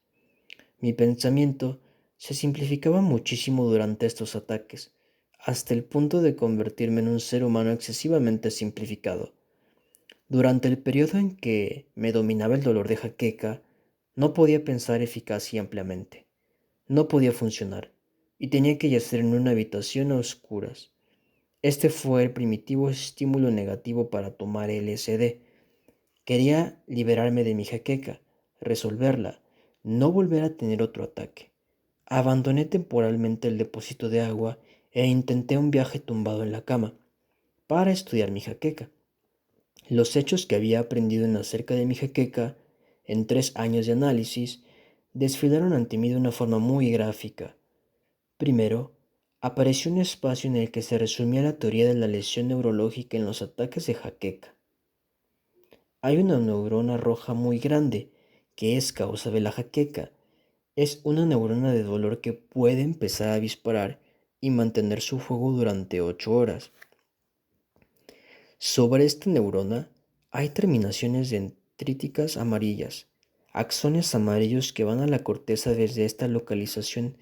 Mi pensamiento se simplificaba muchísimo durante estos ataques, hasta el punto de convertirme en un ser humano excesivamente simplificado. Durante el periodo en que me dominaba el dolor de jaqueca, no podía pensar eficaz y ampliamente. No podía funcionar, y tenía que yacer en una habitación a oscuras. Este fue el primitivo estímulo negativo para tomar LSD. Quería liberarme de mi jaqueca, resolverla, no volver a tener otro ataque. Abandoné temporalmente el depósito de agua e intenté un viaje tumbado en la cama para estudiar mi jaqueca. Los hechos que había aprendido en acerca de mi jaqueca en 3 años de análisis desfilaron ante mí de una forma muy gráfica. Primero, apareció un espacio en el que se resumía la teoría de la lesión neurológica en los ataques de jaqueca. Hay una neurona roja muy grande que es causa de la jaqueca. Es una neurona de dolor que puede empezar a disparar y mantener su fuego durante 8 horas. Sobre esta neurona hay terminaciones dendríticas amarillas, axones amarillos que van a la corteza desde esta localización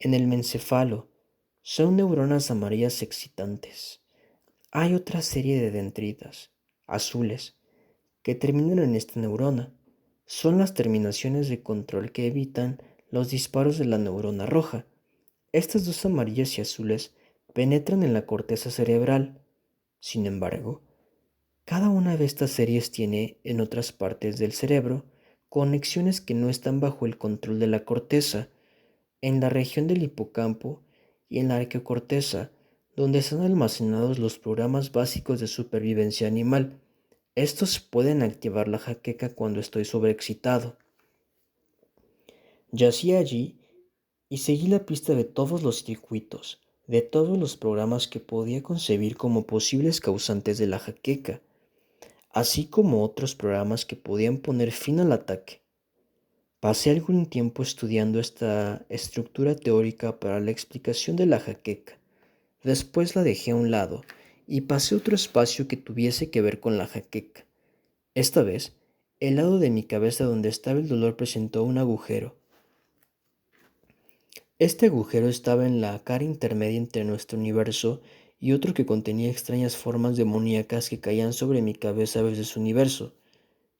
en el mencéfalo. Son neuronas amarillas excitantes. Hay otra serie de dendritas azules que terminan en esta neurona. Son las terminaciones de control que evitan los disparos de la neurona roja. Estas dos amarillas y azules penetran en la corteza cerebral. Sin embargo, cada una de estas series tiene en otras partes del cerebro conexiones que no están bajo el control de la corteza, en la región del hipocampo y en la arqueocorteza, donde están almacenados los programas básicos de supervivencia animal. Estos pueden activar la jaqueca cuando estoy sobreexcitado. Yací allí y seguí la pista de todos los circuitos, de todos los programas que podía concebir como posibles causantes de la jaqueca, así como otros programas que podían poner fin al ataque. Pasé algún tiempo estudiando esta estructura teórica para la explicación de la jaqueca. Después la dejé a un lado y pasé a otro espacio que tuviese que ver con la jaqueca. Esta vez, el lado de mi cabeza donde estaba el dolor presentó un agujero. Este agujero estaba en la cara intermedia entre nuestro universo y otro que contenía extrañas formas demoníacas que caían sobre mi cabeza desde su universo.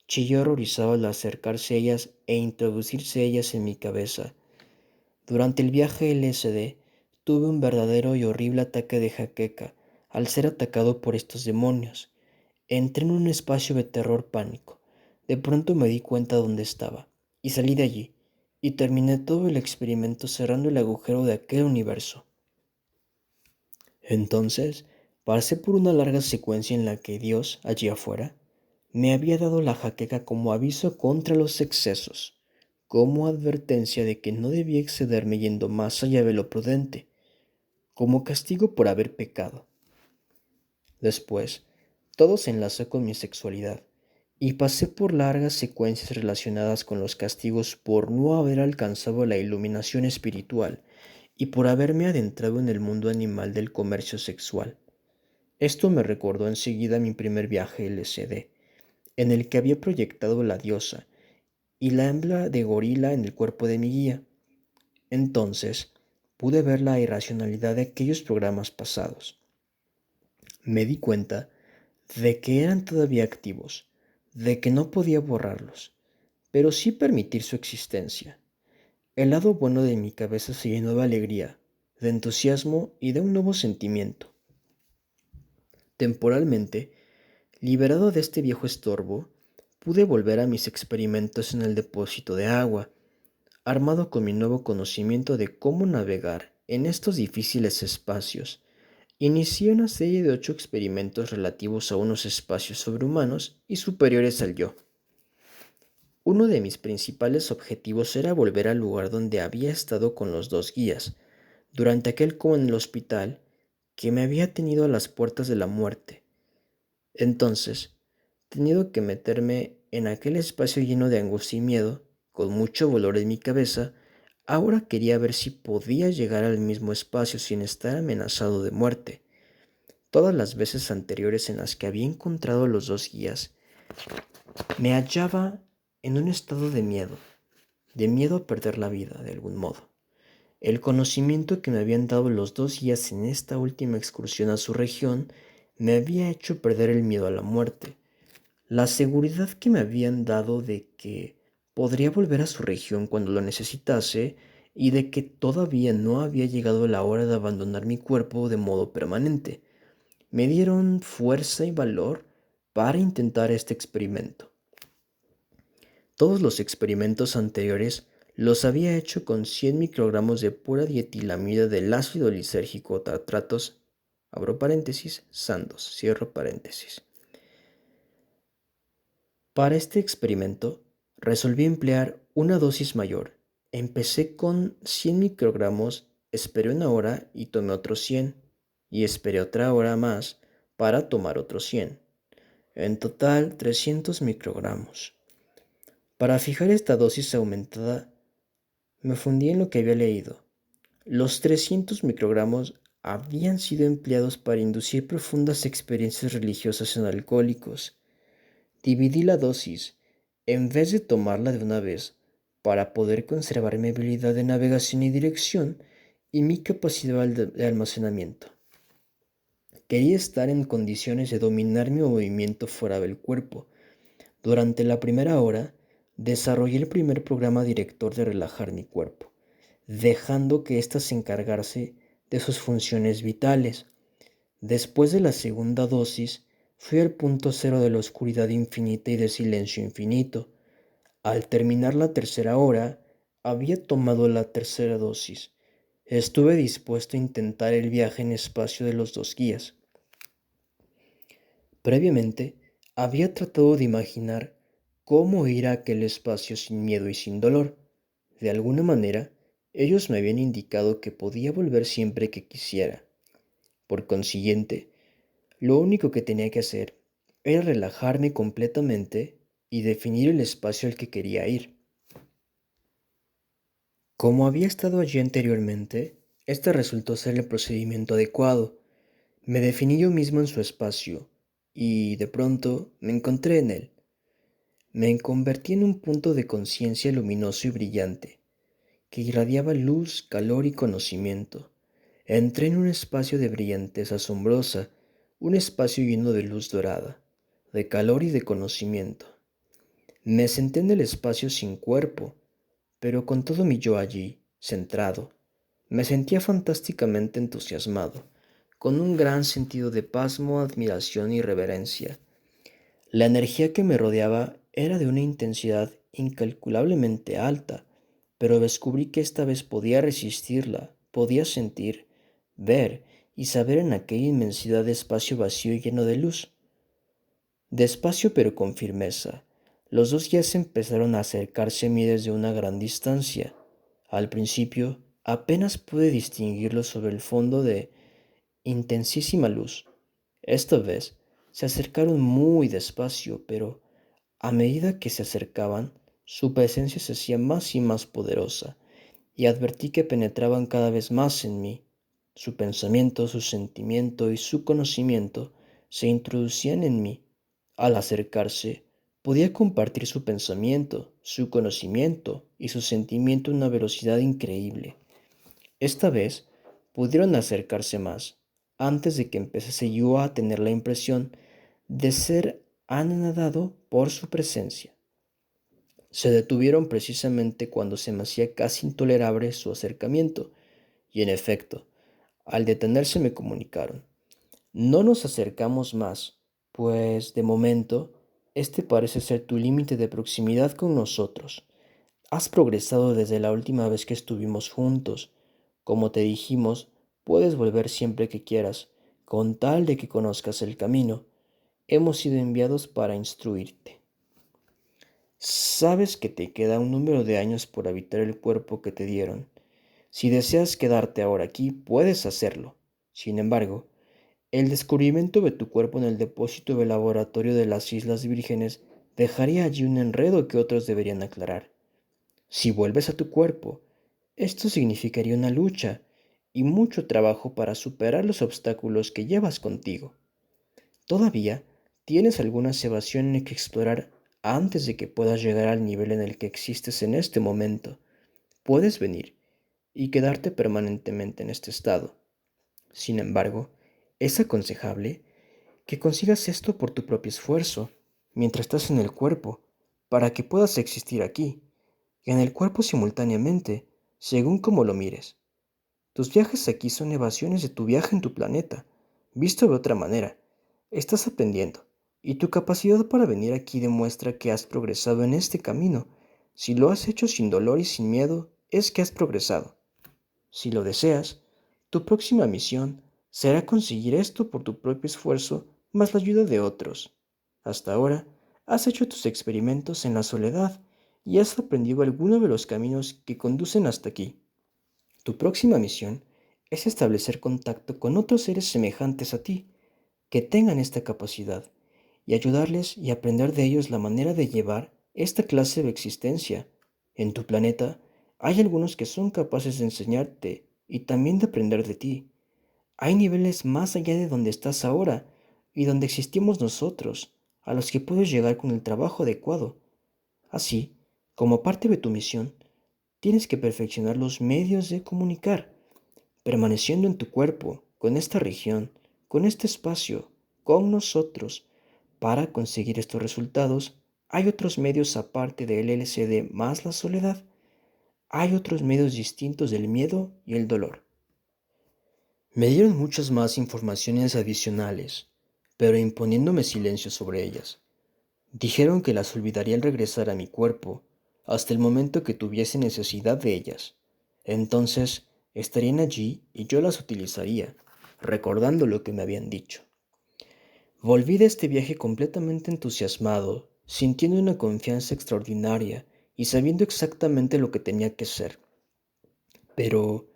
Chillé horrorizado al acercarse a ellas e introducirse ellas en mi cabeza. Durante el viaje LSD, tuve un verdadero y horrible ataque de jaqueca al ser atacado por estos demonios. Entré en un espacio de terror pánico. De pronto me di cuenta dónde estaba y salí de allí y terminé todo el experimento cerrando el agujero de aquel universo. Entonces, pasé por una larga secuencia en la que Dios, allí afuera, me había dado la jaqueca como aviso contra los excesos, como advertencia de que no debía excederme yendo más allá de lo prudente, como castigo por haber pecado. Después, todo se enlazó con mi sexualidad, y pasé por largas secuencias relacionadas con los castigos por no haber alcanzado la iluminación espiritual y por haberme adentrado en el mundo animal del comercio sexual. Esto me recordó enseguida mi primer viaje LSD, en el que había proyectado la diosa y la hembra de gorila en el cuerpo de mi guía. Entonces, pude ver la irracionalidad de aquellos programas pasados. Me di cuenta de que eran todavía activos, de que no podía borrarlos, pero sí permitir su existencia. El lado bueno de mi cabeza se llenó de alegría, de entusiasmo y de un nuevo sentimiento. Temporalmente, liberado de este viejo estorbo, pude volver a mis experimentos en el depósito de agua, armado con mi nuevo conocimiento de cómo navegar en estos difíciles espacios. Inicié una serie de 8 experimentos relativos a unos espacios sobrehumanos y superiores al yo. Uno de mis principales objetivos era volver al lugar donde había estado con los dos guías, durante aquel coma en el hospital que me había tenido a las puertas de la muerte. Entonces, tenido que meterme en aquel espacio lleno de angustia y miedo, con mucho dolor en mi cabeza, ahora quería ver si podía llegar al mismo espacio sin estar amenazado de muerte. Todas las veces anteriores en las que había encontrado a los dos guías, me hallaba en un estado de miedo a perder la vida de algún modo. El conocimiento que me habían dado los dos guías en esta última excursión a su región me había hecho perder el miedo a la muerte. La seguridad que me habían dado de que podría volver a su región cuando lo necesitase y de que todavía no había llegado la hora de abandonar mi cuerpo de modo permanente, me dieron fuerza y valor para intentar este experimento. Todos los experimentos anteriores los había hecho con 100 microgramos de pura dietilamida del ácido lisérgico tartratos, abro paréntesis, sandos, cierro paréntesis. Para este experimento, resolví emplear una dosis mayor. Empecé con 100 microgramos, esperé una hora y tomé otros 100, y esperé otra hora más para tomar otros 100. En total, 300 microgramos. Para fijar esta dosis aumentada, me fundí en lo que había leído. Los 300 microgramos habían sido empleados para inducir profundas experiencias religiosas en alcohólicos. Dividí la dosis, en vez de tomarla de una vez, para poder conservar mi habilidad de navegación y dirección y mi capacidad de almacenamiento. Quería estar en condiciones de dominar mi movimiento fuera del cuerpo. Durante la primera hora, desarrollé el primer programa director de relajar mi cuerpo, dejando que ésta se encargase de sus funciones vitales. Después de la segunda dosis, fui al punto cero de la oscuridad infinita y de silencio infinito. Al terminar la tercera hora, había tomado la tercera dosis. Estuve dispuesto a intentar el viaje en espacio de los dos guías. Previamente, había tratado de imaginar cómo ir a aquel espacio sin miedo y sin dolor. De alguna manera, ellos me habían indicado que podía volver siempre que quisiera. Por consiguiente, lo único que tenía que hacer era relajarme completamente y definir el espacio al que quería ir. Como había estado allí anteriormente, este resultó ser el procedimiento adecuado. Me definí yo mismo en su espacio y, de pronto, me encontré en él. Me convertí en un punto de conciencia luminoso y brillante, que irradiaba luz, calor y conocimiento. Entré en un espacio de brillantez asombrosa, un espacio lleno de luz dorada, de calor y de conocimiento. Me senté en el espacio sin cuerpo, pero con todo mi yo allí, centrado. Me sentía fantásticamente entusiasmado, con un gran sentido de pasmo, admiración y reverencia. La energía que me rodeaba era de una intensidad incalculablemente alta, pero descubrí que esta vez podía resistirla, podía sentir, ver y saber en aquella inmensidad de espacio vacío y lleno de luz. Despacio pero con firmeza, los dos guías empezaron a acercarse a mí desde una gran distancia. Al principio apenas pude distinguirlos sobre el fondo de intensísima luz. Esta vez se acercaron muy despacio, pero a medida que se acercaban, su presencia se hacía más y más poderosa, y advertí que penetraban cada vez más en mí. Su pensamiento, su sentimiento y su conocimiento se introducían en mí. Al acercarse, podía compartir su pensamiento, su conocimiento y su sentimiento a una velocidad increíble. Esta vez pudieron acercarse más, antes de que empezase yo a tener la impresión de ser anonadado por su presencia. Se detuvieron precisamente cuando se me hacía casi intolerable su acercamiento, y en efecto, al detenerse me comunicaron: no nos acercamos más, pues de momento este parece ser tu límite de proximidad con nosotros. Has progresado desde la última vez que estuvimos juntos. Como te dijimos, puedes volver siempre que quieras, con tal de que conozcas el camino. Hemos sido enviados para instruirte. Sabes que te queda un número de años por habitar el cuerpo que te dieron. Si deseas quedarte ahora aquí, puedes hacerlo. Sin embargo, el descubrimiento de tu cuerpo en el depósito del laboratorio de las Islas Vírgenes dejaría allí un enredo que otros deberían aclarar. Si vuelves a tu cuerpo, esto significaría una lucha y mucho trabajo para superar los obstáculos que llevas contigo. Todavía tienes algunas evasión que explorar antes de que puedas llegar al nivel en el que existes en este momento. Puedes venir y quedarte permanentemente en este estado. Sin embargo, es aconsejable que consigas esto por tu propio esfuerzo, mientras estás en el cuerpo, para que puedas existir aquí, y en el cuerpo simultáneamente, según como lo mires. Tus viajes aquí son evasiones de tu viaje en tu planeta. Visto de otra manera, estás aprendiendo, y tu capacidad para venir aquí demuestra que has progresado en este camino. Si lo has hecho sin dolor y sin miedo, es que has progresado. Si lo deseas, tu próxima misión será conseguir esto por tu propio esfuerzo más la ayuda de otros. Hasta ahora, has hecho tus experimentos en la soledad y has aprendido algunos de los caminos que conducen hasta aquí. Tu próxima misión es establecer contacto con otros seres semejantes a ti, que tengan esta capacidad, y ayudarles y aprender de ellos la manera de llevar esta clase de existencia. En tu planeta hay algunos que son capaces de enseñarte y también de aprender de ti. Hay niveles más allá de donde estás ahora y donde existimos nosotros, a los que puedes llegar con el trabajo adecuado. Así, como parte de tu misión, tienes que perfeccionar los medios de comunicar, permaneciendo en tu cuerpo, con esta región, con este espacio, con nosotros. Para conseguir estos resultados, hay otros medios aparte del LCD más la soledad. Hay otros medios distintos del miedo y el dolor. Me dieron muchas más informaciones adicionales, pero imponiéndome silencio sobre ellas. Dijeron que las olvidaría al regresar a mi cuerpo, hasta el momento que tuviese necesidad de ellas. Entonces estarían allí y yo las utilizaría, recordando lo que me habían dicho. Volví de este viaje completamente entusiasmado, sintiendo una confianza extraordinaria y sabiendo exactamente lo que tenía que ser. Pero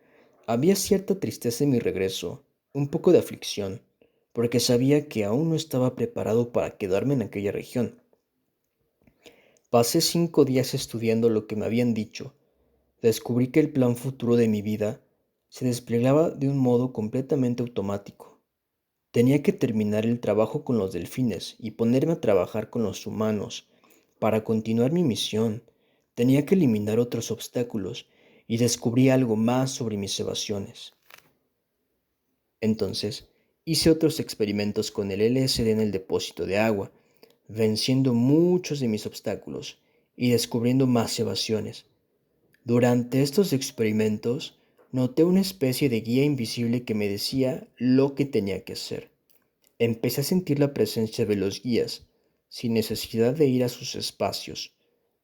había cierta tristeza en mi regreso, un poco de aflicción, porque sabía que aún no estaba preparado para quedarme en aquella región. Pasé 5 días estudiando lo que me habían dicho. Descubrí que el plan futuro de mi vida se desplegaba de un modo completamente automático. Tenía que terminar el trabajo con los delfines y ponerme a trabajar con los humanos. Para continuar mi misión, tenía que eliminar otros obstáculos y descubrí algo más sobre mis evasiones. Entonces, hice otros experimentos con el LSD en el depósito de agua, venciendo muchos de mis obstáculos y descubriendo más evasiones. Durante estos experimentos, noté una especie de guía invisible que me decía lo que tenía que hacer. Empecé a sentir la presencia de los guías, sin necesidad de ir a sus espacios.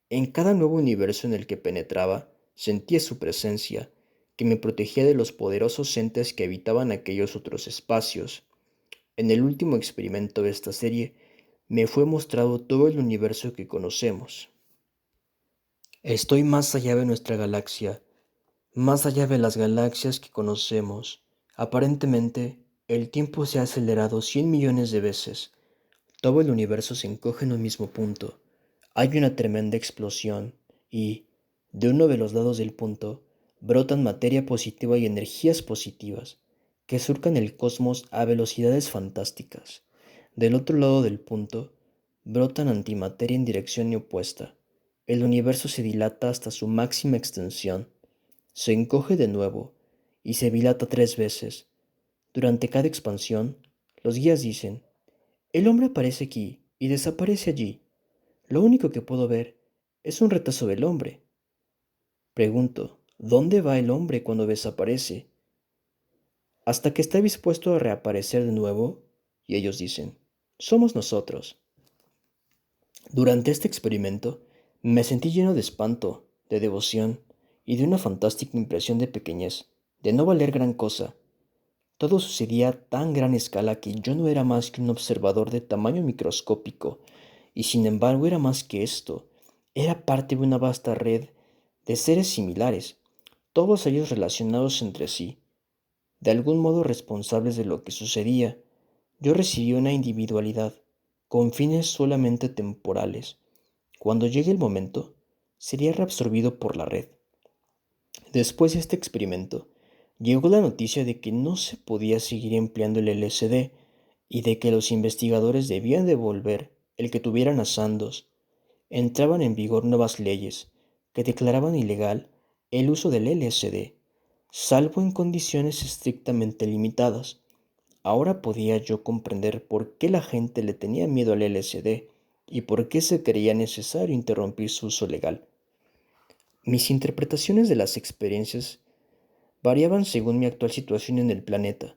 En cada nuevo universo en el que penetraba, sentía su presencia, que me protegía de los poderosos entes que habitaban aquellos otros espacios. En el último experimento de esta serie, me fue mostrado todo el universo que conocemos. Estoy más allá de nuestra galaxia, más allá de las galaxias que conocemos. Aparentemente, el tiempo se ha acelerado 100 millones de veces. Todo el universo se encoge en un mismo punto. Hay una tremenda explosión y, de uno de los lados del punto, brotan materia positiva y energías positivas, que surcan el cosmos a velocidades fantásticas. Del otro lado del punto, brotan antimateria en dirección opuesta. El universo se dilata hasta su máxima extensión, se encoge de nuevo y se dilata 3 veces. Durante cada expansión, los guías dicen: el hombre aparece aquí y desaparece allí. Lo único que puedo ver es un retazo del hombre. Pregunto, ¿dónde va el hombre cuando desaparece? Hasta que está dispuesto a reaparecer de nuevo, y ellos dicen: somos nosotros. Durante este experimento, me sentí lleno de espanto, de devoción y de una fantástica impresión de pequeñez, de no valer gran cosa. Todo sucedía a tan gran escala que yo no era más que un observador de tamaño microscópico, y sin embargo era más que esto. Era parte de una vasta red de seres similares, todos ellos relacionados entre sí, de algún modo responsables de lo que sucedía. Yo recibí una individualidad, con fines solamente temporales. Cuando llegue el momento, sería reabsorbido por la red. Después de este experimento, llegó la noticia de que no se podía seguir empleando el LSD y de que los investigadores debían devolver el que tuvieran a Sandoz. Entraban en vigor nuevas leyes que declaraban ilegal el uso del LSD, salvo en condiciones estrictamente limitadas. Ahora podía yo comprender por qué la gente le tenía miedo al LSD y por qué se creía necesario interrumpir su uso legal. Mis interpretaciones de las experiencias variaban según mi actual situación en el planeta.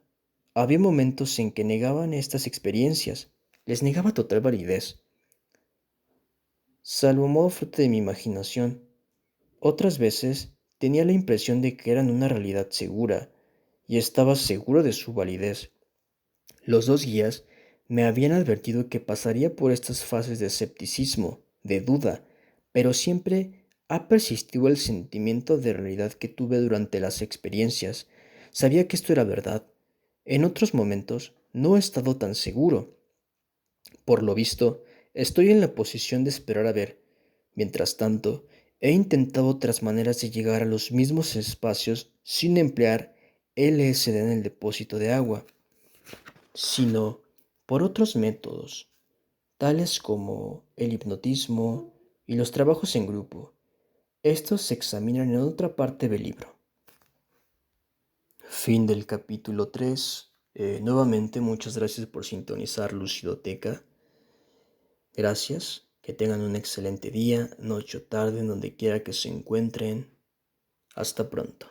Había momentos en que negaban estas experiencias, les negaba total validez, salvo modo fruto de mi imaginación. Otras veces tenía la impresión de que eran una realidad segura y estaba seguro de su validez. Los dos guías me habían advertido que pasaría por estas fases de escepticismo, de duda, pero siempre ha persistido el sentimiento de realidad que tuve durante las experiencias. Sabía que esto era verdad. En otros momentos no he estado tan seguro. Por lo visto, estoy en la posición de esperar a ver. Mientras tanto, he intentado otras maneras de llegar a los mismos espacios sin emplear LSD en el depósito de agua, sino por otros métodos, tales como el hipnotismo y los trabajos en grupo. Estos se examinan en otra parte del libro. Fin del capítulo 3. Nuevamente, muchas gracias por sintonizar Lucidoteca. Gracias, que tengan un excelente día, noche o tarde, en donde quiera que se encuentren. Hasta pronto.